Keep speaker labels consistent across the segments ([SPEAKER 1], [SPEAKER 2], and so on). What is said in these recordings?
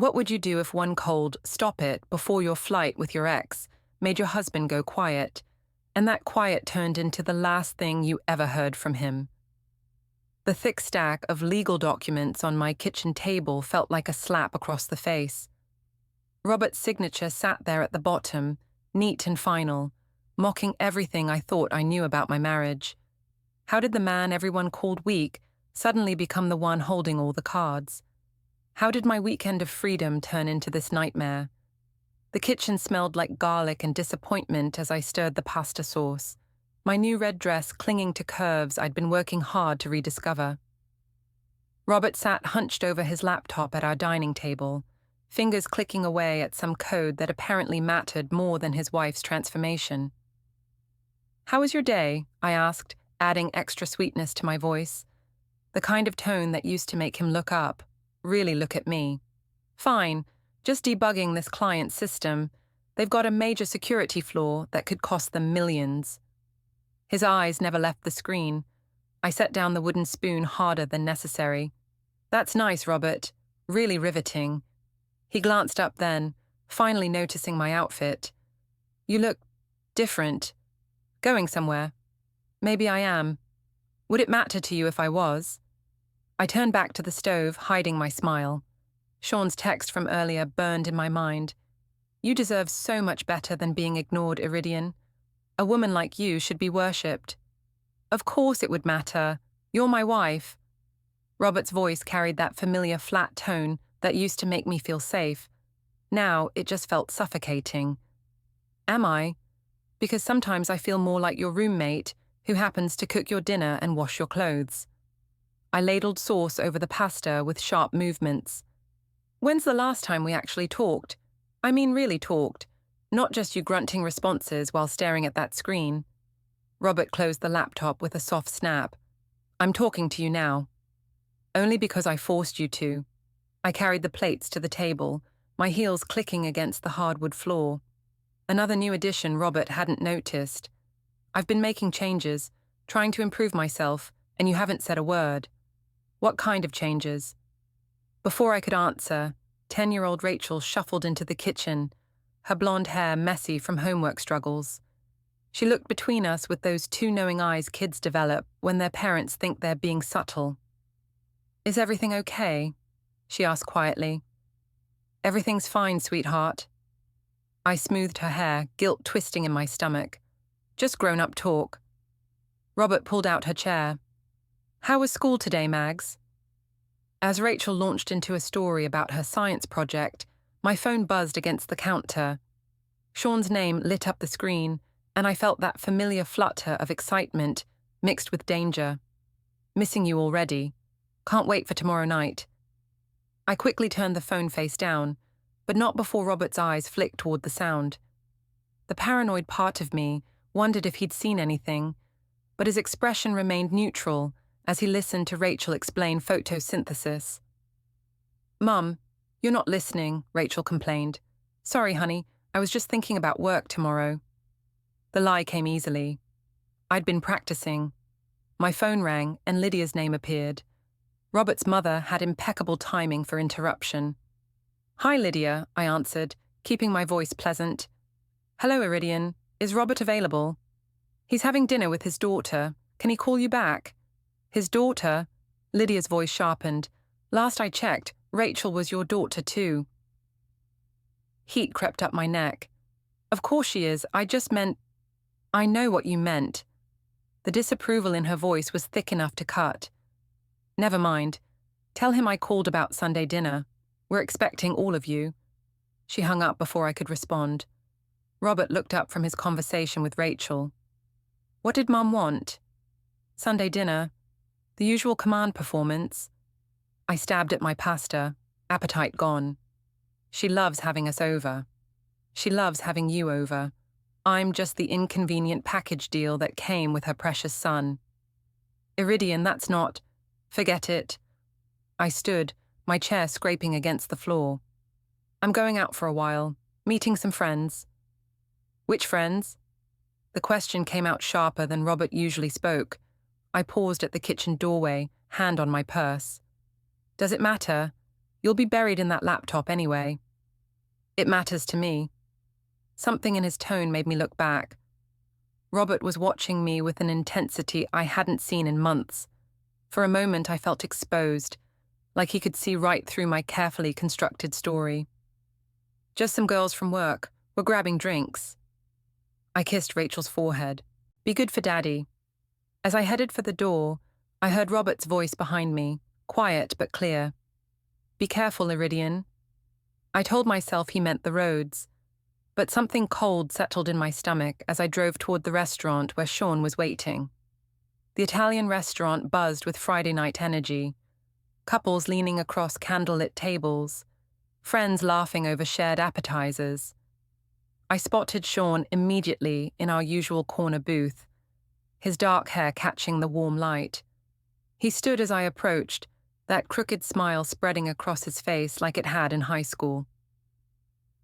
[SPEAKER 1] What would you do if one cold "stop it" before your flight with your ex made your husband go quiet, and that quiet turned into the last thing you ever heard from him? The thick stack of legal documents on my kitchen table felt like a slap across the face. Robert's signature sat there at the bottom, neat and final, mocking everything I thought I knew about my marriage. How did the man everyone called weak suddenly become the one holding all the cards? How did my weekend of freedom turn into this nightmare? The kitchen smelled like garlic and disappointment as I stirred the pasta sauce, my new red dress clinging to curves I'd been working hard to rediscover. Robert sat hunched over his laptop at our dining table, fingers clicking away at some code that apparently mattered more than his wife's transformation. "How was your day?" I asked, adding extra sweetness to my voice, the kind of tone that used to make him look up, really look at me. "Fine, just debugging this client's system. They've got a major security flaw that could cost them millions." His eyes never left the screen. I set down the wooden spoon harder than necessary. "That's nice, Robert. Really riveting." He glanced up then, finally noticing my outfit. "You look different. Going somewhere?" "Maybe I am. Would it matter to you if I was?" I turned back to the stove, hiding my smile. Sean's text from earlier burned in my mind. "You deserve so much better than being ignored, Iridian. A woman like you should be worshipped." "Of course it would matter. You're my wife." Robert's voice carried that familiar flat tone that used to make me feel safe. Now it just felt suffocating. "Am I? Because sometimes I feel more like your roommate who happens to cook your dinner and wash your clothes." I ladled sauce over the pasta with sharp movements. "When's the last time we actually talked? I mean really talked, not just you grunting responses while staring at that screen." Robert closed the laptop with a soft snap. "I'm talking to you now." "Only because I forced you to." I carried the plates to the table, my heels clicking against the hardwood floor. Another new addition Robert hadn't noticed. "I've been making changes, trying to improve myself, and you haven't said a word." "What kind of changes?" Before I could answer, 10-year-old Rachel shuffled into the kitchen, her blonde hair messy from homework struggles. She looked between us with those two knowing eyes kids develop when their parents think they're being subtle. "Is everything okay?" she asked quietly. "Everything's fine, sweetheart." I smoothed her hair, guilt twisting in my stomach. "Just grown-up talk." Robert pulled out her chair. "How was school today, Mags?" As Rachel launched into a story about her science project, my phone buzzed against the counter. Sean's name lit up the screen, and I felt that familiar flutter of excitement mixed with danger. "Missing you already. Can't wait for tomorrow night." I quickly turned the phone face down, but not before Robert's eyes flicked toward the sound. The paranoid part of me wondered if he'd seen anything, but his expression remained neutral as he listened to Rachel explain photosynthesis. "Mum, you're not listening," Rachel complained. "Sorry, honey, I was just thinking about work tomorrow." The lie came easily. I'd been practicing. My phone rang and Lydia's name appeared. Robert's mother had impeccable timing for interruption. "Hi, Lydia," I answered, keeping my voice pleasant. "Hello, Iridian. Is Robert available?" "He's having dinner with his daughter. Can he call you back?" "His daughter?" Lydia's voice sharpened. "Last I checked, Rachel was your daughter too." Heat crept up my neck. "Of course she is. I just meant—" "I know what you meant." The disapproval in her voice was thick enough to cut. "Never mind. Tell him I called about Sunday dinner. We're expecting all of you." She hung up before I could respond. Robert looked up from his conversation with Rachel. "What did Mum want?" "Sunday dinner. The usual command performance." I stabbed at my pasta, appetite gone. "She loves having us over. She loves having you over. I'm just the inconvenient package deal that came with her precious son." "Iridian, that's not—" "Forget it." I stood, my chair scraping against the floor. "I'm going out for a while, meeting some friends." "Which friends?" The question came out sharper than Robert usually spoke. I paused at the kitchen doorway, hand on my purse. "Does it matter? You'll be buried in that laptop anyway. It matters to me. Something in his tone made me look back. Robert was watching me with an intensity I hadn't seen in months. For a moment, I felt exposed, like he could see right through my carefully constructed story. Just some girls from work. We're grabbing drinks. I kissed Rachel's forehead. Be good for Daddy. As I headed for the door, I heard Robert's voice behind me, quiet but clear. Be careful, Iridian. I told myself he meant the roads, but something cold settled in my stomach as I drove toward the restaurant where Sean was waiting. The Italian restaurant buzzed with Friday night energy. Couples leaning across candlelit tables, friends laughing over shared appetizers. I spotted Sean immediately in our usual corner booth, his dark hair catching the warm light. He stood as I approached, that crooked smile spreading across his face like it had in high school.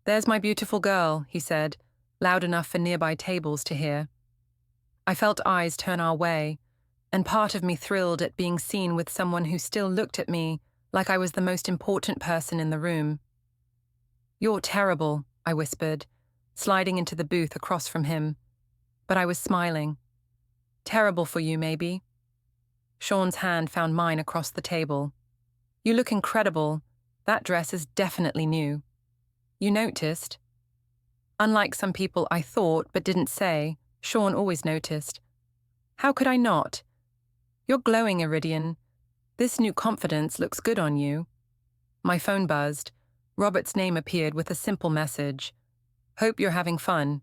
[SPEAKER 1] There's my beautiful girl, he said, loud enough for nearby tables to hear. I felt eyes turn our way, and part of me thrilled at being seen with someone who still looked at me like I was the most important person in the room. You're terrible, I whispered, sliding into the booth across from him. But I was smiling. Terrible for you, maybe. Sean's hand found mine across the table. You look incredible. That dress is definitely new. You noticed? Unlike some people I thought but didn't say, Sean always noticed. How could I not? You're glowing, Iridian. This new confidence looks good on you. My phone buzzed. Robert's name appeared with a simple message. Hope you're having fun.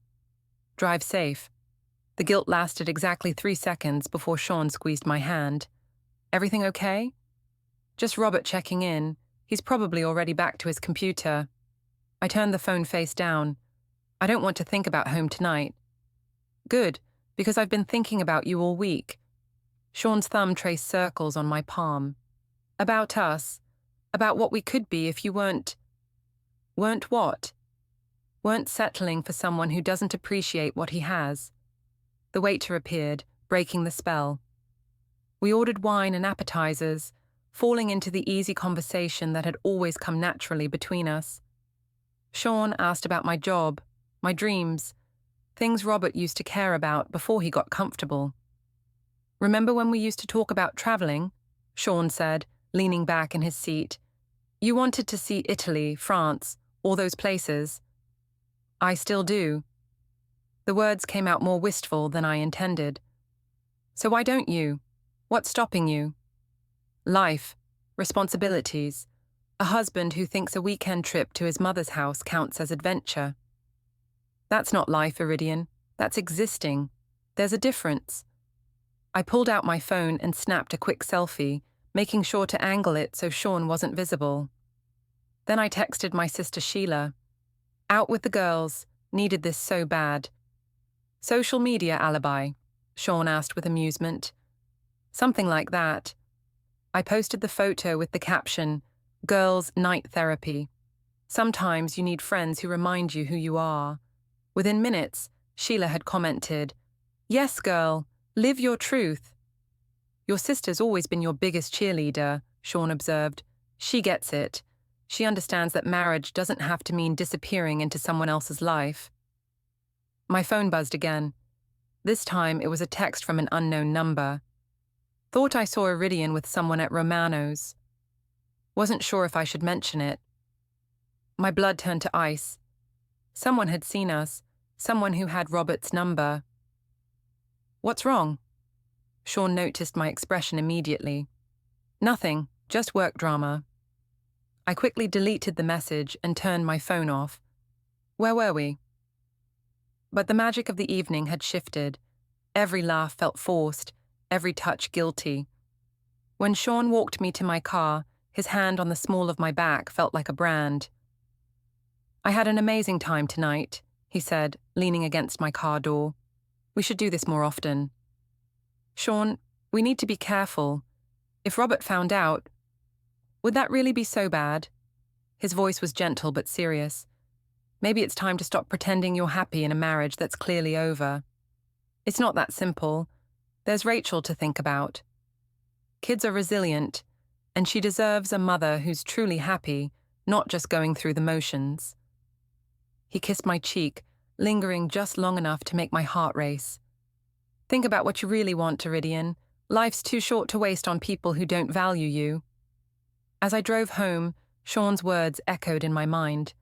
[SPEAKER 1] Drive safe. The guilt lasted exactly 3 seconds before Sean squeezed my hand. Everything okay? Just Robert checking in. He's probably already back to his computer. I turned the phone face down. I don't want to think about home tonight. Good, because I've been thinking about you all week. Sean's thumb traced circles on my palm. About us. About what we could be if you weren't... Weren't what? Weren't settling for someone who doesn't appreciate what he has. The waiter appeared, breaking the spell. We ordered wine and appetizers, falling into the easy conversation that had always come naturally between us. Sean asked about my job, my dreams, things Robert used to care about before he got comfortable. Remember when we used to talk about traveling? Sean said, leaning back in his seat. You wanted to see Italy, France, all those places. I still do. The words came out more wistful than I intended. So why don't you? What's stopping you? Life, responsibilities, a husband who thinks a weekend trip to his mother's house counts as adventure. That's not life, Iridian. That's existing. There's a difference. I pulled out my phone and snapped a quick selfie, making sure to angle it so Sean wasn't visible. Then I texted my sister Sheila. Out with the girls, needed this so bad. Social media alibi, Sean asked with amusement. Something like that. I posted the photo with the caption, Girls' Night Therapy. Sometimes you need friends who remind you who you are. Within minutes, Sheila had commented, Yes, girl, live your truth. Your sister's always been your biggest cheerleader, Sean observed. She gets it. She understands that marriage doesn't have to mean disappearing into someone else's life. My phone buzzed again. This time it was a text from an unknown number. Thought I saw Iridian with someone at Romano's. Wasn't sure if I should mention it. My blood turned to ice. Someone had seen us, someone who had Robert's number. What's wrong? Sean noticed my expression immediately. Nothing, just work drama. I quickly deleted the message and turned my phone off. Where were we? But the magic of the evening had shifted. Every laugh felt forced, every touch guilty. When Sean walked me to my car, his hand on the small of my back felt like a brand. I had an amazing time tonight, he said, leaning against my car door. We should do this more often. Sean, we need to be careful. If Robert found out, would that really be so bad? His voice was gentle but serious. Maybe it's time to stop pretending you're happy in a marriage that's clearly over. It's not that simple. There's Rachel to think about. Kids are resilient. and she deserves a mother who's truly happy, not just going through the motions. He kissed my cheek, lingering just long enough to make my heart race. Think about what you really want, Iridian. Life's too short to waste on people who don't value you. As I drove home, Sean's words echoed in my mind.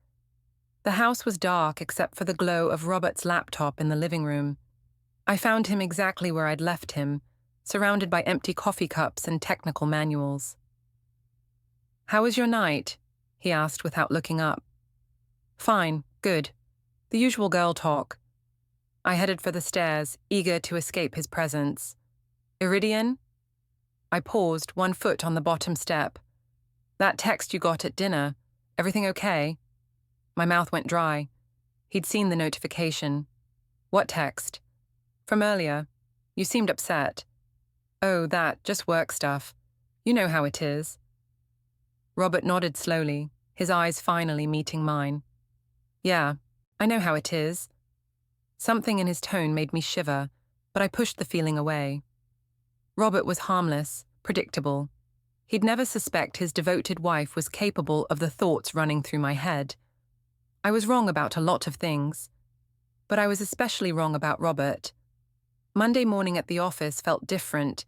[SPEAKER 1] The house was dark except for the glow of Robert's laptop in the living room. I found him exactly where I'd left him, surrounded by empty coffee cups and technical manuals. "How was your night?" he asked without looking up. "Fine, good. The usual girl talk." I headed for the stairs, eager to escape his presence. "Iridian?" I paused, one foot on the bottom step. "That text you got at dinner, everything okay?" My mouth went dry. He'd seen the notification. "What text?" "From earlier. You seemed upset." "Oh, that, just work stuff. You know how it is." Robert nodded slowly, his eyes finally meeting mine. "Yeah, I know how it is." Something in his tone made me shiver, but I pushed the feeling away. Robert was harmless, predictable. He'd never suspect his devoted wife was capable of the thoughts running through my head. I was wrong about a lot of things, but I was especially wrong about Robert. Monday morning at the office felt different.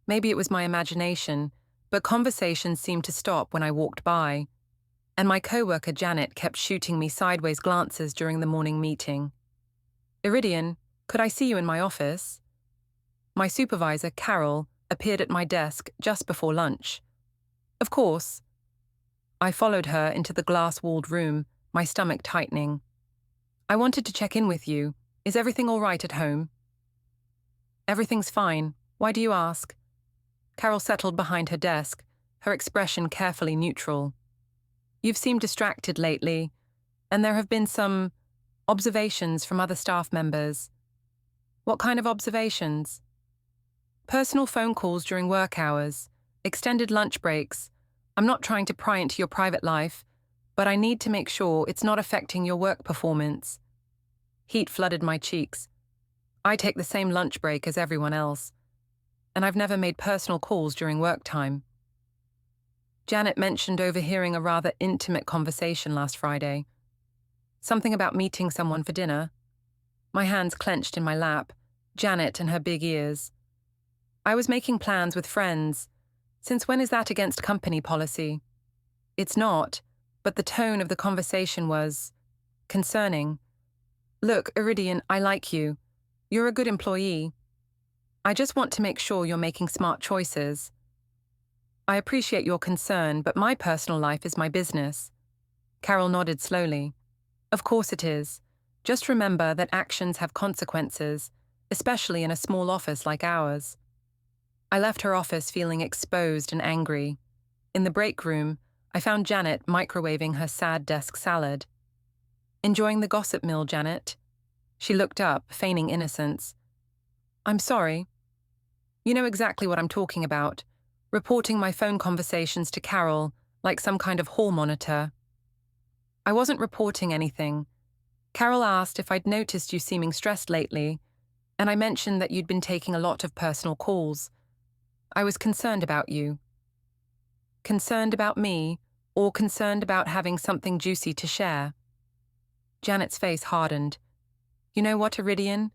[SPEAKER 1] Maybe it was my imagination, but conversations seemed to stop when I walked by, and my coworker Janet kept shooting me sideways glances during the morning meeting. "Iridian, could I see you in my office?" My supervisor, Carol, appeared at my desk just before lunch. "Of course." I followed her into the glass-walled room, my stomach tightening. "I wanted to check in with you. Is everything all right at home?" "Everything's fine. Why do you ask?" Carol settled behind her desk, her expression carefully neutral. "You've seemed distracted lately, and there have been some observations from other staff members." "What kind of observations?" "Personal phone calls during work hours, extended lunch breaks. I'm not trying to pry into your private life, but I need to make sure it's not affecting your work performance." Heat flooded my cheeks. I take the same lunch break as everyone else, and I've never made personal calls during work time. Janet mentioned overhearing a rather intimate conversation last Friday. Something about meeting someone for dinner. My hands clenched in my lap, Janet and her big ears. "I was making plans with friends. Since when is that against company policy?" "It's not, but the tone of the conversation was concerning." "Look, Iridian, I like you. You're a good employee. I just want to make sure you're making smart choices. I appreciate your concern, but my personal life is my business." Carol nodded slowly. "Of course it is. Just remember that actions have consequences, especially in a small office like ours." I left her office feeling exposed and angry. In the break room, I found Janet microwaving her sad desk salad. "Enjoying the gossip mill, Janet?" She looked up, feigning innocence. "I'm sorry." "You know exactly what I'm talking about. Reporting my phone conversations to Carol, like some kind of hall monitor." "I wasn't reporting anything. Carol asked if I'd noticed you seeming stressed lately, and I mentioned that you'd been taking a lot of personal calls. I was concerned about you." "Concerned about me, or concerned about having something juicy to share?" Janet's face hardened. "You know what, Iridian?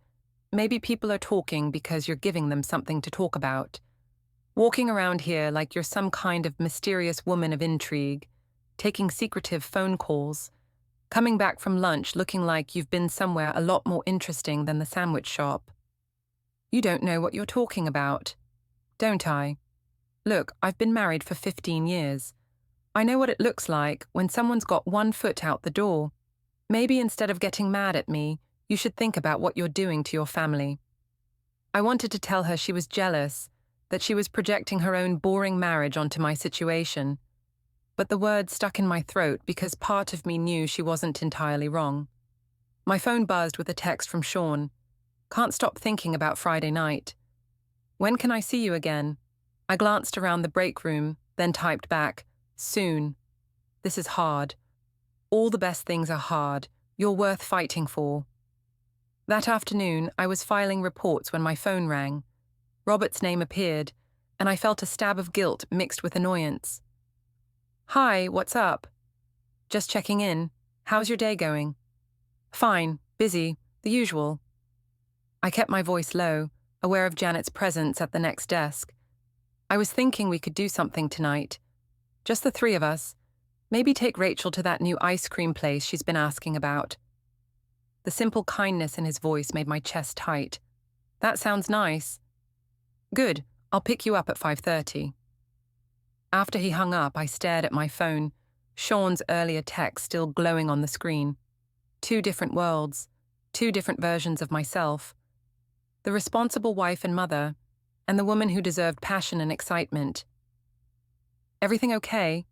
[SPEAKER 1] Maybe people are talking because you're giving them something to talk about. Walking around here like you're some kind of mysterious woman of intrigue, taking secretive phone calls, coming back from lunch looking like you've been somewhere a lot more interesting than the sandwich shop. You don't know what you're talking about." "Don't I? Look, I've been married for 15 years. I know what it looks like when someone's got one foot out the door. Maybe instead of getting mad at me, you should think about what you're doing to your family." I wanted to tell her she was jealous, that she was projecting her own boring marriage onto my situation, but the words stuck in my throat because part of me knew she wasn't entirely wrong. My phone buzzed with a text from Sean. "Can't stop thinking about Friday night. When can I see you again?" I glanced around the break room, then typed back, "Soon. This is hard. All the best things are hard. You're worth fighting for." That afternoon, I was filing reports when my phone rang. Robert's name appeared, and I felt a stab of guilt mixed with annoyance. "Hi, what's up?" "Just checking in. How's your day going?" "Fine, busy, the usual." I kept my voice low, aware of Janet's presence at the next desk. I was thinking we could do something tonight. Just the three of us. Maybe take Rachel to that new ice cream place she's been asking about. The simple kindness in his voice made my chest tight. "That sounds nice." "Good, I'll pick you up at 5:30. After he hung up, I stared at my phone, Sean's earlier text still glowing on the screen. Two different worlds, two different versions of myself. The responsible wife and mother, and the woman who deserved passion and excitement. "Everything okay?"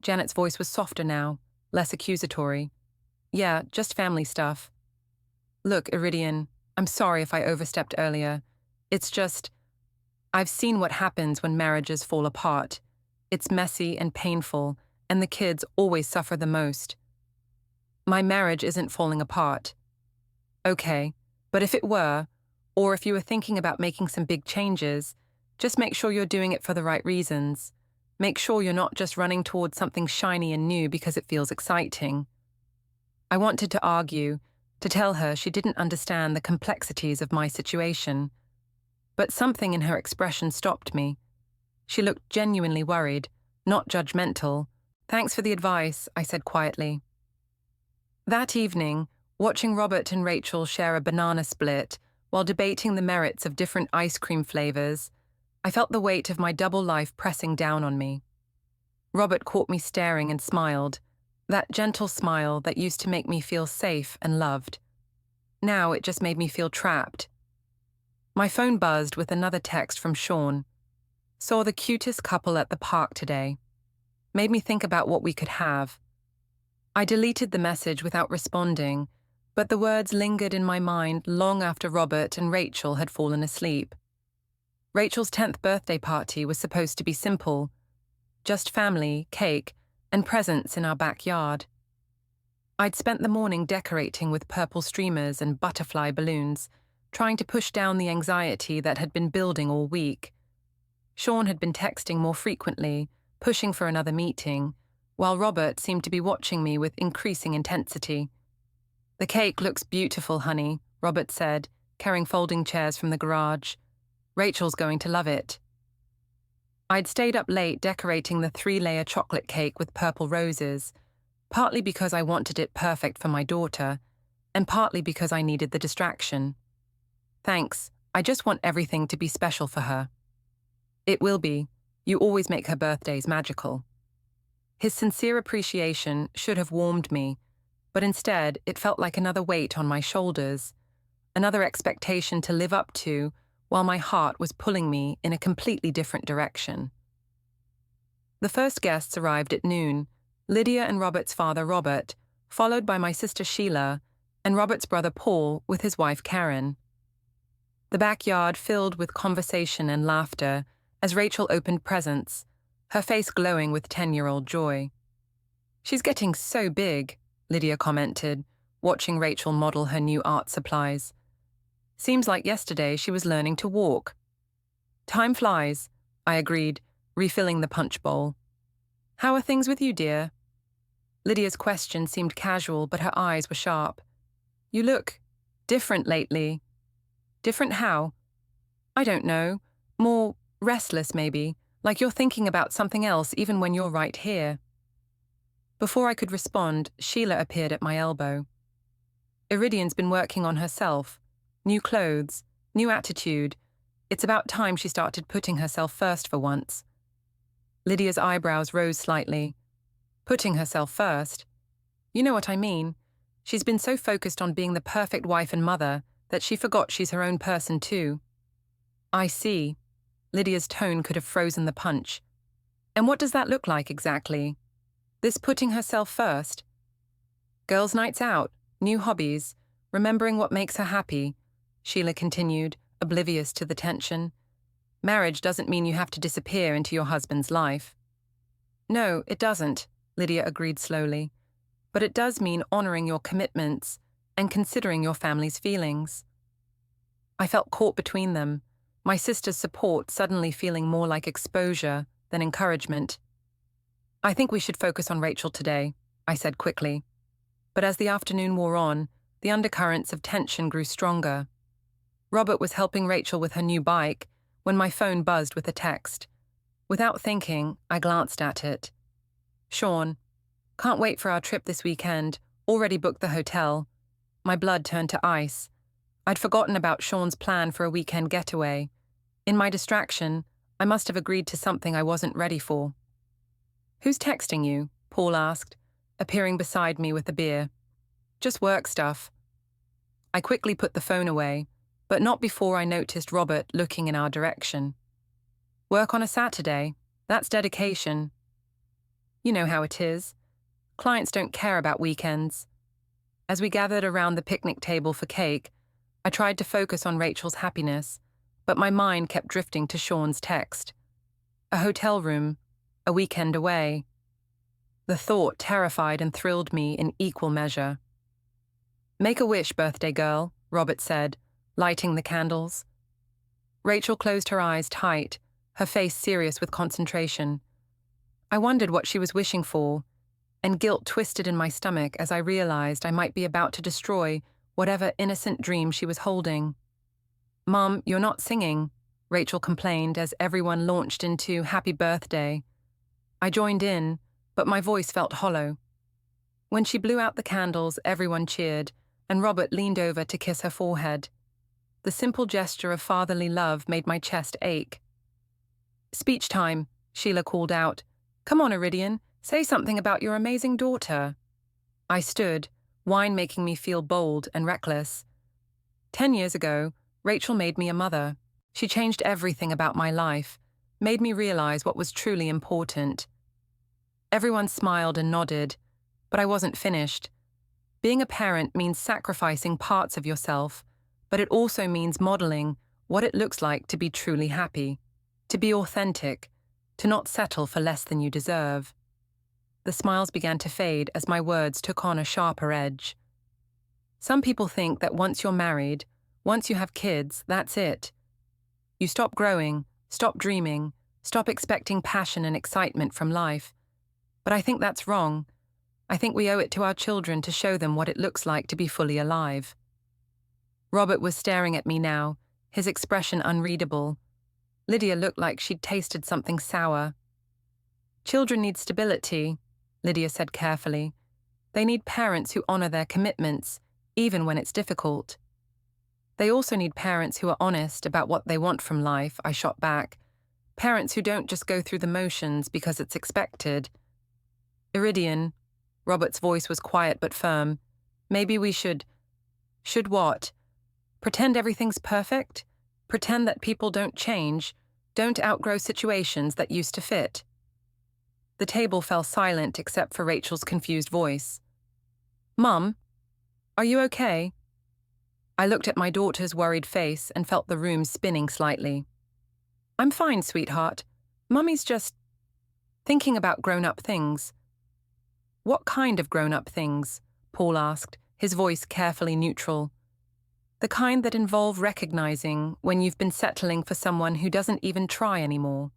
[SPEAKER 1] Janet's voice was softer now, less accusatory. "Yeah, just family stuff." "Look, Iridian, I'm sorry if I overstepped earlier. It's just, I've seen what happens when marriages fall apart. It's messy and painful, and the kids always suffer the most. My marriage isn't falling apart." "Okay, but if it were, or if you were thinking about making some big changes, just make sure you're doing it for the right reasons. Make sure you're not just running towards something shiny and new because it feels exciting." I wanted to argue, to tell her she didn't understand the complexities of my situation. But something in her expression stopped me. She looked genuinely worried, not judgmental. "Thanks for the advice," I said quietly. That evening, watching Robert and Rachel share a banana split while debating the merits of different ice cream flavors, I felt the weight of my double life pressing down on me. Robert caught me staring and smiled, that gentle smile that used to make me feel safe and loved. Now it just made me feel trapped. My phone buzzed with another text from Sean. "Saw the cutest couple at the park today. Made me think about what we could have." I deleted the message without responding, but the words lingered in my mind long after Robert and Rachel had fallen asleep. Rachel's 10th birthday party was supposed to be simple. Just family, cake, and presents in our backyard. I'd spent the morning decorating with purple streamers and butterfly balloons, trying to push down the anxiety that had been building all week. Sean had been texting more frequently, pushing for another meeting, while Robert seemed to be watching me with increasing intensity. "The cake looks beautiful, honey," Robert said, carrying folding chairs from the garage. "Rachel's going to love it." I'd stayed up late decorating the 3-layer chocolate cake with purple roses, partly because I wanted it perfect for my daughter, and partly because I needed the distraction. "Thanks, I just want everything to be special for her." "It will be. You always make her birthdays magical." His sincere appreciation should have warmed me, but instead it felt like another weight on my shoulders, another expectation to live up to, while my heart was pulling me in a completely different direction. The first guests arrived at noon, Lydia and Robert's father Robert, followed by my sister Sheila, and Robert's brother Paul with his wife Karen. The backyard filled with conversation and laughter as Rachel opened presents, her face glowing with 10-year-old joy. "She's getting so big," Lydia commented, watching Rachel model her new art supplies. "Seems like yesterday she was learning to walk." "Time flies," I agreed, refilling the punch bowl. "How are things with you, dear?" Lydia's question seemed casual, but her eyes were sharp. "You look different lately." "Different how?" "I don't know. More restless, maybe, like you're thinking about something else even when you're right here." Before I could respond, Sheila appeared at my elbow. "Iridian's been working on herself. New clothes, new attitude. It's about time she started putting herself first for once." Lydia's eyebrows rose slightly. "Putting herself first? You know what I mean. She's been so focused on being the perfect wife and mother that she forgot she's her own person too." "I see." Lydia's tone could have frozen the punch. "And what does that look like exactly? This putting herself first?" "Girls' nights out, new hobbies, remembering what makes her happy," Sheila continued, oblivious to the tension. "Marriage doesn't mean you have to disappear into your husband's life." "No, it doesn't," Lydia agreed slowly. "But it does mean honoring your commitments and considering your family's feelings." I felt caught between them, my sister's support suddenly feeling more like exposure than encouragement. "I think we should focus on Rachel today," I said quickly. But as the afternoon wore on, the undercurrents of tension grew stronger. Robert was helping Rachel with her new bike when my phone buzzed with a text. Without thinking, I glanced at it. "Sean, can't wait for our trip this weekend, already booked the hotel." My blood turned to ice. I'd forgotten about Sean's plan for a weekend getaway. In my distraction, I must have agreed to something I wasn't ready for. "Who's texting you?" Paul asked, appearing beside me with a beer. "Just work stuff." I quickly put the phone away, but not before I noticed Robert looking in our direction. "Work on a Saturday? That's dedication." "You know how it is. Clients don't care about weekends." As we gathered around the picnic table for cake, I tried to focus on Rachel's happiness, but my mind kept drifting to Sean's text. A hotel room, a weekend away. The thought terrified and thrilled me in equal measure. "Make a wish, birthday girl," Robert said, lighting the candles. Rachel closed her eyes tight, her face serious with concentration. I wondered what she was wishing for, and guilt twisted in my stomach as I realized I might be about to destroy whatever innocent dream she was holding. "Mom, you're not singing," Rachel complained as everyone launched into "Happy Birthday." I joined in, but my voice felt hollow. When she blew out the candles, everyone cheered, and Robert leaned over to kiss her forehead. The simple gesture of fatherly love made my chest ache. "Speech time," Sheila called out. "Come on, Iridian, say something about your amazing daughter." I stood, wine making me feel bold and reckless. 10 years ago, Rachel made me a mother. She changed everything about my life, made me realize what was truly important. Everyone smiled and nodded, but I wasn't finished. Being a parent means sacrificing parts of yourself, but it also means modeling what it looks like to be truly happy, to be authentic, to not settle for less than you deserve. The smiles began to fade as my words took on a sharper edge. Some people think that once you're married, once you have kids, that's it. You stop growing, stop dreaming, stop expecting passion and excitement from life. But I think that's wrong. I think we owe it to our children to show them what it looks like to be fully alive. Robert was staring at me now, his expression unreadable. Lydia looked like she'd tasted something sour. "Children need stability," Lydia said carefully. "They need parents who honor their commitments, even when it's difficult." "They also need parents who are honest about what they want from life," I shot back. "Parents who don't just go through the motions because it's expected." "Iridian," Robert's voice was quiet but firm, "maybe we should..." "Should what? Pretend everything's perfect? Pretend that people don't change, don't outgrow situations that used to fit?" The table fell silent except for Rachel's confused voice. "Mum, are you okay?" I looked at my daughter's worried face and felt the room spinning slightly. "I'm fine, sweetheart. Mummy's just thinking about grown-up things." "What kind of grown-up things?" Paul asked, his voice carefully neutral. "The kind that involve recognizing when you've been settling for someone who doesn't even try anymore.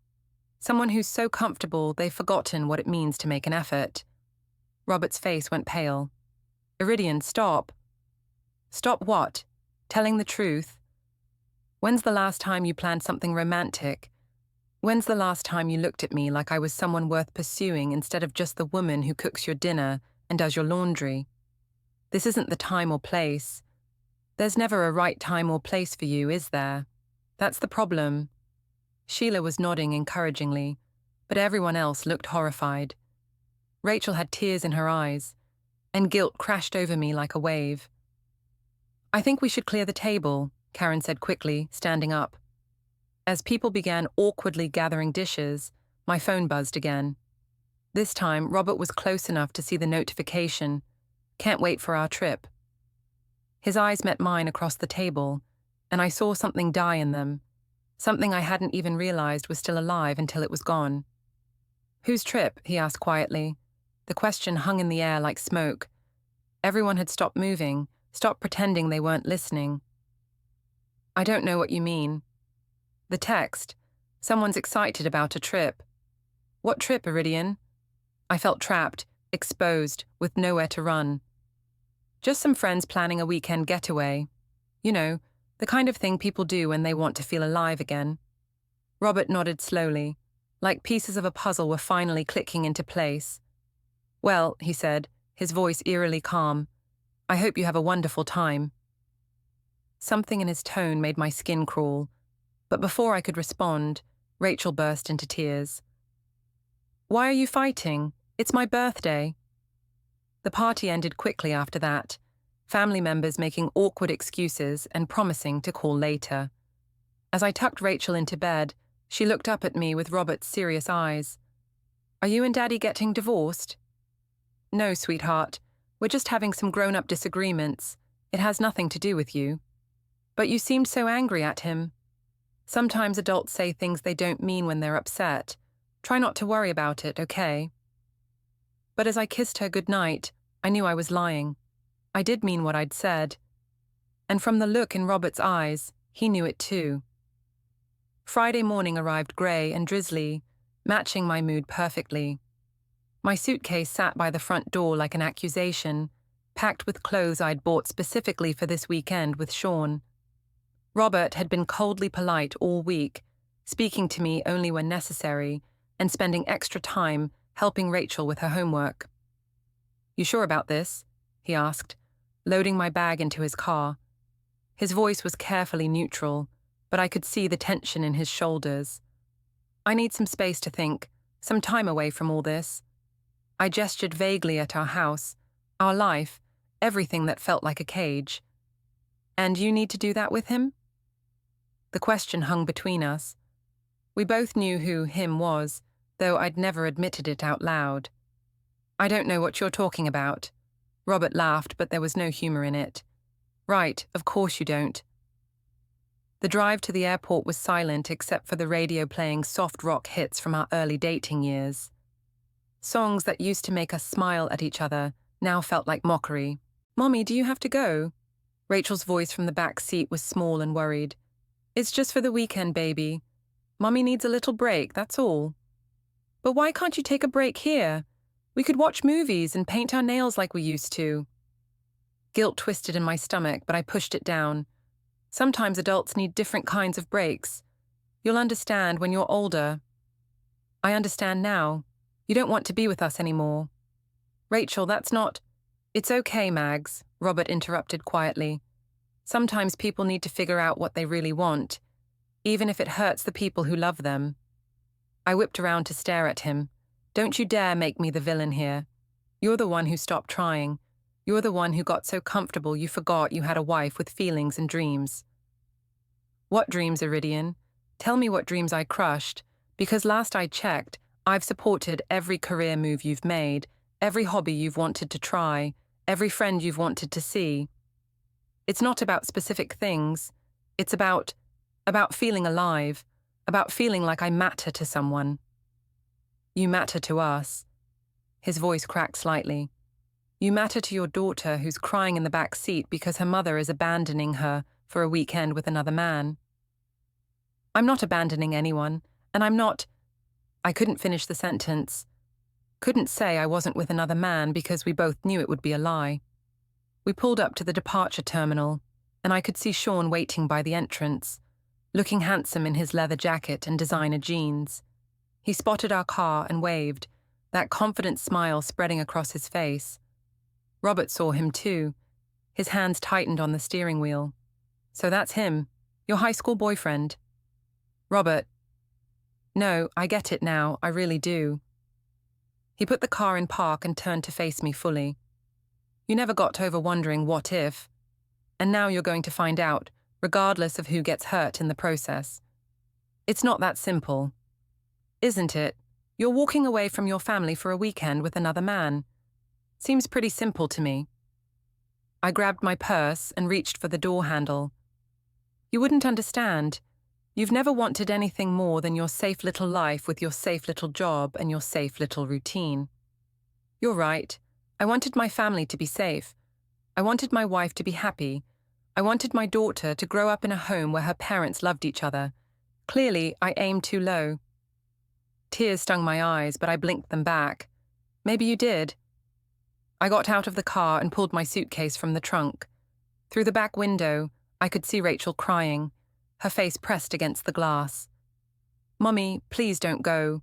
[SPEAKER 1] Someone who's so comfortable they've forgotten what it means to make an effort." Robert's face went pale. "Iridian, stop." "Stop what? Telling the truth? When's the last time you planned something romantic? When's the last time you looked at me like I was someone worth pursuing instead of just the woman who cooks your dinner and does your laundry? This isn't the time or place. There's never a right time or place for you, is there? That's the problem." Sheila was nodding encouragingly, but everyone else looked horrified. Rachel had tears in her eyes, and guilt crashed over me like a wave. "I think we should clear the table," Karen said quickly, standing up. As people began awkwardly gathering dishes, my phone buzzed again. This time, Robert was close enough to see the notification. "Can't wait for our trip." His eyes met mine across the table, and I saw something die in them, something I hadn't even realized was still alive until it was gone. "Whose trip?" he asked quietly. The question hung in the air like smoke. Everyone had stopped moving, stopped pretending they weren't listening. "I don't know what you mean." The text. Someone's excited about a trip. What trip, Iridian? I felt trapped, exposed, with nowhere to run. Just some friends planning a weekend getaway. You know, the kind of thing people do when they want to feel alive again. Robert nodded slowly, like pieces of a puzzle were finally clicking into place. Well, he said, his voice eerily calm, I hope you have a wonderful time. Something in his tone made my skin crawl, but before I could respond, Rachel burst into tears. Why are you fighting? It's my birthday. The party ended quickly after that, family members making awkward excuses and promising to call later. As I tucked Rachel into bed, she looked up at me with Robert's serious eyes. Are you and Daddy getting divorced? No, sweetheart. We're just having some grown-up disagreements. It has nothing to do with you. But you seemed so angry at him. Sometimes adults say things they don't mean when they're upset. Try not to worry about it, okay? But as I kissed her goodnight, I knew I was lying. I did mean what I'd said. And from the look in Robert's eyes, he knew it too. Friday morning arrived grey and drizzly, matching my mood perfectly. My suitcase sat by the front door like an accusation, packed with clothes I'd bought specifically for this weekend with Sean. Robert had been coldly polite all week, speaking to me only when necessary, and spending extra time helping Rachel with her homework. You sure about this? He asked, loading my bag into his car. His voice was carefully neutral, but I could see the tension in his shoulders. I need some space to think, some time away from all this. I gestured vaguely at our house, our life, everything that felt like a cage. And you need to do that with him? The question hung between us. We both knew who him was, though I'd never admitted it out loud. I don't know what you're talking about. Robert laughed, but there was no humor in it. Right, of course you don't. The drive to the airport was silent except for the radio playing soft rock hits from our early dating years. Songs that used to make us smile at each other now felt like mockery. Mommy, do you have to go? Rachel's voice from the back seat was small and worried. It's just for the weekend, baby. Mommy needs a little break, that's all. But why can't you take a break here? We could watch movies and paint our nails like we used to. Guilt twisted in my stomach, but I pushed it down. Sometimes adults need different kinds of breaks. You'll understand when you're older. I understand now. You don't want to be with us anymore. Rachel, that's not... It's okay, Mags, Robert interrupted quietly. Sometimes people need to figure out what they really want, even if it hurts the people who love them. I whipped around to stare at him. Don't you dare make me the villain here. You're the one who stopped trying. You're the one who got so comfortable you forgot you had a wife with feelings and dreams. What dreams, Iridian? Tell me what dreams I crushed, because last I checked, I've supported every career move you've made, every hobby you've wanted to try, every friend you've wanted to see. It's not about specific things. It's about feeling alive, about feeling like I matter to someone. You matter to us. His voice cracked slightly. You matter to your daughter who's crying in the back seat because her mother is abandoning her for a weekend with another man. I'm not abandoning anyone, and I'm not... I couldn't finish the sentence. Couldn't say I wasn't with another man because we both knew it would be a lie. We pulled up to the departure terminal, and I could see Sean waiting by the entrance, looking handsome in his leather jacket and designer jeans. He spotted our car and waved, that confident smile spreading across his face. Robert saw him too. His hands tightened on the steering wheel. So that's him, your high school boyfriend. Robert. No, I get it now, I really do. He put the car in park and turned to face me fully. You never got over wondering what if, and now you're going to find out, regardless of who gets hurt in the process. It's not that simple. Isn't it? You're walking away from your family for a weekend with another man. Seems pretty simple to me. I grabbed my purse and reached for the door handle. You wouldn't understand. You've never wanted anything more than your safe little life with your safe little job and your safe little routine. You're right. I wanted my family to be safe. I wanted my wife to be happy. I wanted my daughter to grow up in a home where her parents loved each other. Clearly, I aimed too low. Tears stung my eyes, but I blinked them back. Maybe you did. I got out of the car and pulled my suitcase from the trunk. Through the back window, I could see Rachel crying, her face pressed against the glass. "Mummy, please don't go."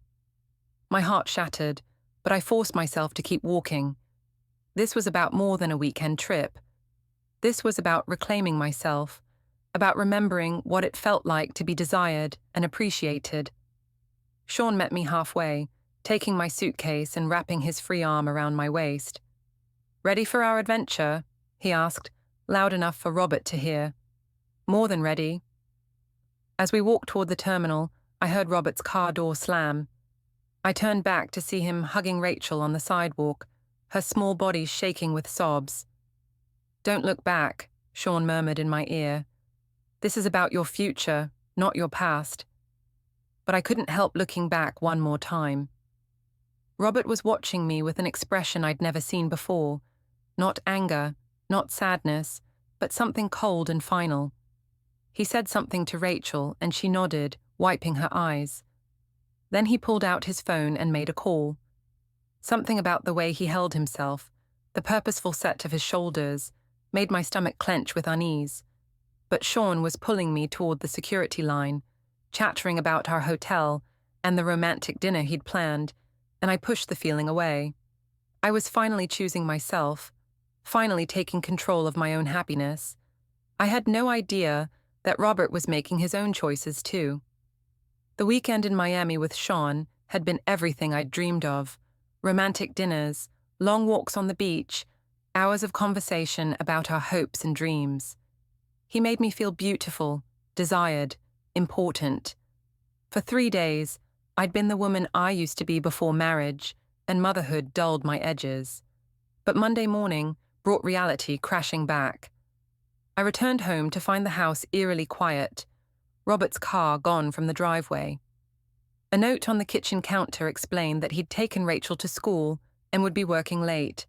[SPEAKER 1] My heart shattered, but I forced myself to keep walking. This was about more than a weekend trip. This was about reclaiming myself, about remembering what it felt like to be desired and appreciated. Sean met me halfway, taking my suitcase and wrapping his free arm around my waist. "Ready for our adventure?" he asked, loud enough for Robert to hear. "More than ready." As we walked toward the terminal, I heard Robert's car door slam. I turned back to see him hugging Rachel on the sidewalk, her small body shaking with sobs. "Don't look back," Sean murmured in my ear. "This is about your future, not your past." But I couldn't help looking back one more time. Robert was watching me with an expression I'd never seen before. Not anger, not sadness, but something cold and final. He said something to Rachel, and she nodded, wiping her eyes. Then he pulled out his phone and made a call. Something about the way he held himself, the purposeful set of his shoulders, made my stomach clench with unease. But Sean was pulling me toward the security line, chattering about our hotel and the romantic dinner he'd planned, and I pushed the feeling away. I was finally choosing myself, finally taking control of my own happiness. I had no idea that Robert was making his own choices too. The weekend in Miami with Sean had been everything I'd dreamed of. Romantic dinners, long walks on the beach, hours of conversation about our hopes and dreams. He made me feel beautiful, desired, important. For 3 days, I'd been the woman I used to be before marriage, and motherhood dulled my edges. But Monday morning brought reality crashing back. I returned home to find the house eerily quiet, Robert's car gone from the driveway. A note on the kitchen counter explained that he'd taken Rachel to school and would be working late.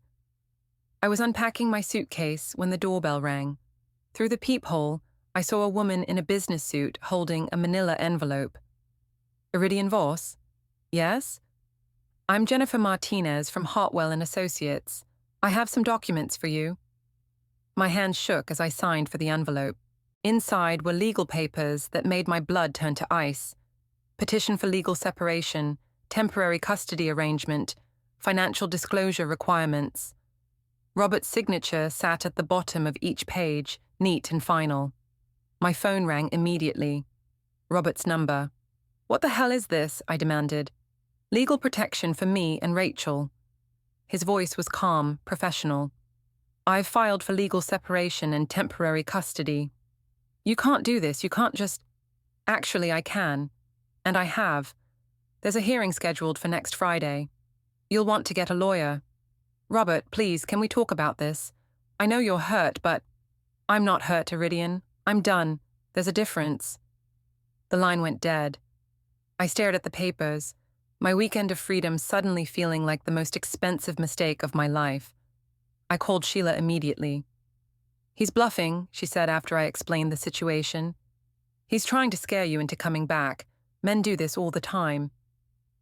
[SPEAKER 1] I was unpacking my suitcase when the doorbell rang. Through the peephole, I saw a woman in a business suit holding a manila envelope. "Iridian Vane?" "Yes?" "I'm Jennifer Martinez from Hartwell and Associates. I have some documents for you." My hand shook as I signed for the envelope. Inside were legal papers that made my blood turn to ice. Petition for legal separation, temporary custody arrangement, financial disclosure requirements. Robert's signature sat at the bottom of each page, neat and final. My phone rang immediately. Robert's number. "What the hell is this?" I demanded. "Legal protection for me and Rachel." His voice was calm, professional. "I've filed for legal separation and temporary custody." "You can't do this, you can't just—" "Actually, I can. And I have. There's a hearing scheduled for next Friday. You'll want to get a lawyer. Robert, please, can we talk about this? I know you're hurt, but—" "I'm not hurt, Iridian. I'm done. There's a difference." The line went dead. I stared at the papers, my weekend of freedom suddenly feeling like the most expensive mistake of my life. I called Sheila immediately. "He's bluffing," she said after I explained the situation. "He's trying to scare you into coming back. Men do this all the time.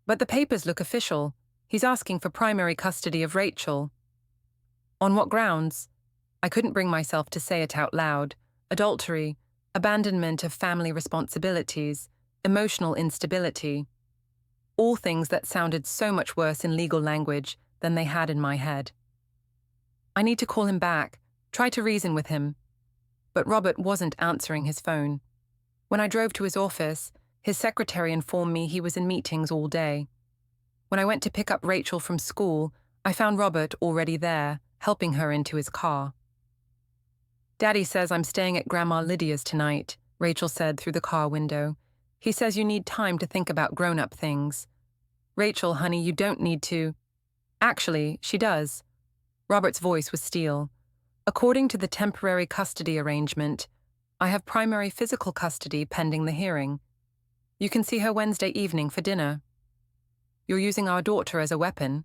[SPEAKER 1] But the papers look official. He's asking for primary custody of Rachel." "On what grounds?" I couldn't bring myself to say it out loud. Adultery, abandonment of family responsibilities, emotional instability. All things that sounded so much worse in legal language than they had in my head. I need to call him back, try to reason with him. But Robert wasn't answering his phone. When I drove to his office, his secretary informed me he was in meetings all day. When I went to pick up Rachel from school, I found Robert already there, helping her into his car. "Daddy says I'm staying at Grandma Lydia's tonight," Rachel said through the car window. "He says you need time to think about grown-up things." "Rachel, honey, you don't need to—" "Actually, she does." Robert's voice was steel. "According to the temporary custody arrangement, I have primary physical custody pending the hearing. You can see her Wednesday evening for dinner. You're using our daughter as a weapon."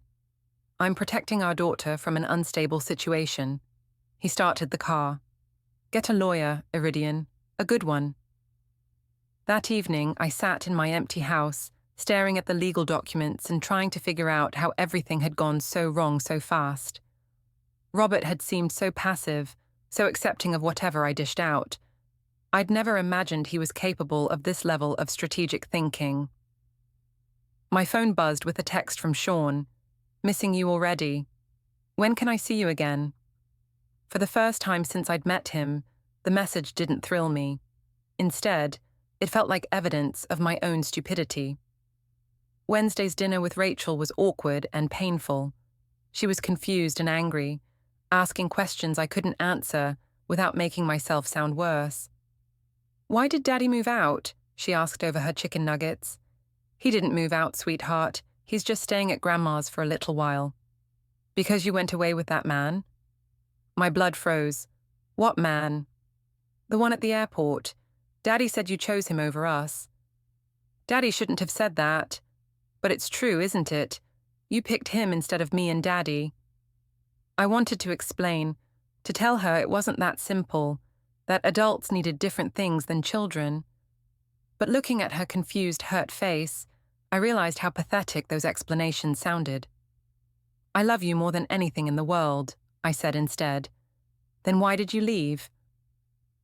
[SPEAKER 1] "I'm protecting our daughter from an unstable situation." He started the car. "Get a lawyer, Iridian. A good one." That evening, I sat in my empty house, staring at the legal documents and trying to figure out how everything had gone so wrong so fast. Robert had seemed so passive, so accepting of whatever I dished out. I'd never imagined he was capable of this level of strategic thinking. My phone buzzed with a text from Sean. "Missing you already. When can I see you again?" For the first time since I'd met him, the message didn't thrill me. Instead, it felt like evidence of my own stupidity. Wednesday's dinner with Rachel was awkward and painful. She was confused and angry, asking questions I couldn't answer without making myself sound worse. "Why did Daddy move out?" she asked over her chicken nuggets. "He didn't move out, sweetheart. He's just staying at Grandma's for a little while." "Because you went away with that man?" My blood froze. "What man?" "The one at the airport. Daddy said you chose him over us." "Daddy shouldn't have said that. But it's true, isn't it? You picked him instead of me and Daddy." I wanted to explain, to tell her it wasn't that simple, that adults needed different things than children. But looking at her confused, hurt face, I realized how pathetic those explanations sounded. "I love you more than anything in the world," I said instead. "Then why did you leave?"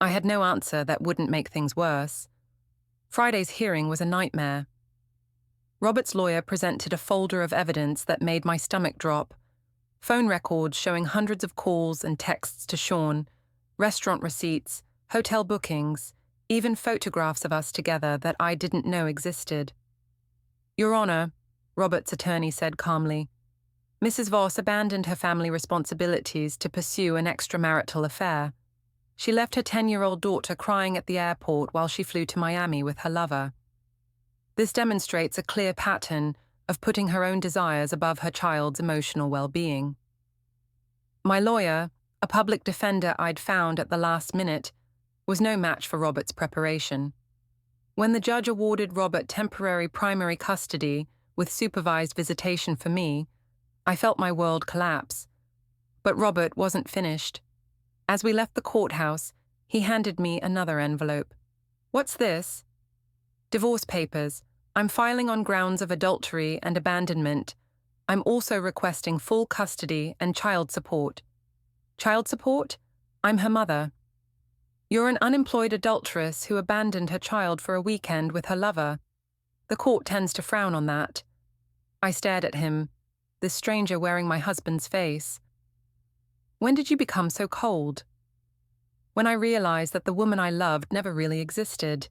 [SPEAKER 1] I had no answer that wouldn't make things worse. Friday's hearing was a nightmare. Robert's lawyer presented a folder of evidence that made my stomach drop. Phone records showing hundreds of calls and texts to Sean, restaurant receipts, hotel bookings, even photographs of us together that I didn't know existed. "Your Honor," Robert's attorney said calmly, "Mrs. Voss abandoned her family responsibilities to pursue an extramarital affair. She left her 10-year-old daughter crying at the airport while she flew to Miami with her lover. This demonstrates a clear pattern of putting her own desires above her child's emotional well-being." My lawyer, a public defender I'd found at the last minute, was no match for Robert's preparation. When the judge awarded Robert temporary primary custody with supervised visitation for me, I felt my world collapse. But Robert wasn't finished. As we left the courthouse, he handed me another envelope. "What's this?" "Divorce papers. I'm filing on grounds of adultery and abandonment. I'm also requesting full custody and child support." "Child support? I'm her mother." "You're an unemployed adulteress who abandoned her child for a weekend with her lover. The court tends to frown on that." I stared at him, this stranger wearing my husband's face. "When did you become so cold?" "When I realized that the woman I loved never really existed.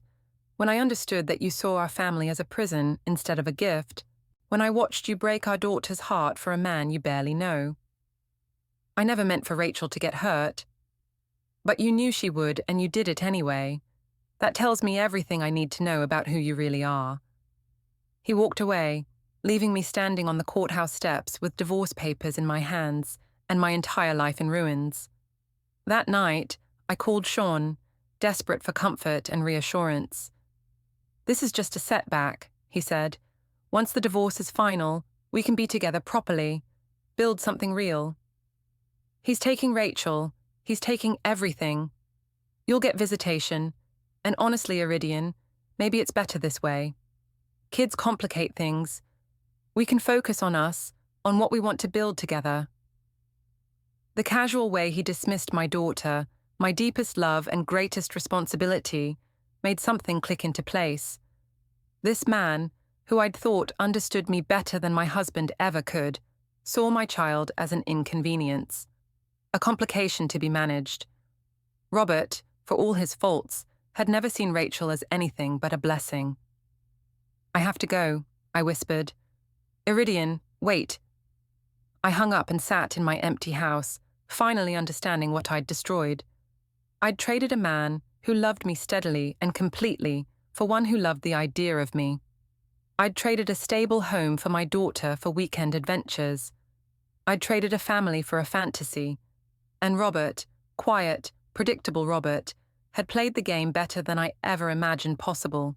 [SPEAKER 1] When I understood that you saw our family as a prison instead of a gift. When I watched you break our daughter's heart for a man you barely know." "I never meant for Rachel to get hurt." "But you knew she would, and you did it anyway. That tells me everything I need to know about who you really are." He walked away, leaving me standing on the courthouse steps with divorce papers in my hands and my entire life in ruins. That night, I called Sean, desperate for comfort and reassurance. "This is just a setback," he said. "Once the divorce is final, we can be together properly, build something real." "He's taking Rachel. He's taking everything. You'll get visitation. And honestly, Iridian, maybe it's better this way. Kids complicate things. We can focus on us, on what we want to build together." The casual way he dismissed my daughter, my deepest love and greatest responsibility, made something click into place. This man, who I'd thought understood me better than my husband ever could, saw my child as an inconvenience, a complication to be managed. Robert, for all his faults, had never seen Rachel as anything but a blessing. "I have to go," I whispered. "Iridian, wait." I hung up and sat in my empty house, finally understanding what I'd destroyed. I'd traded a man who loved me steadily and completely for one who loved the idea of me. I'd traded a stable home for my daughter for weekend adventures. I'd traded a family for a fantasy. And Robert, quiet, predictable Robert, had played the game better than I ever imagined possible.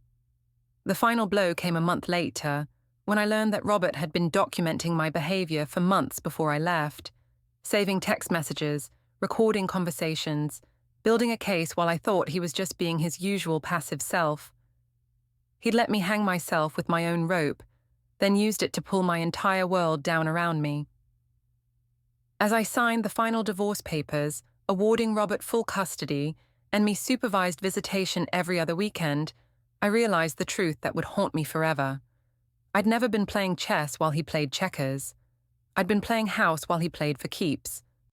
[SPEAKER 1] The final blow came a month later, when I learned that Robert had been documenting my behavior for months before I left, saving text messages, recording conversations, building a case while I thought he was just being his usual passive self. He'd let me hang myself with my own rope, then used it to pull my entire world down around me. As I signed the final divorce papers, awarding Robert full custody and me supervised visitation every other weekend, I realized the truth that would haunt me forever. I'd never been playing chess while he played checkers. I'd been playing house while he played for keeps.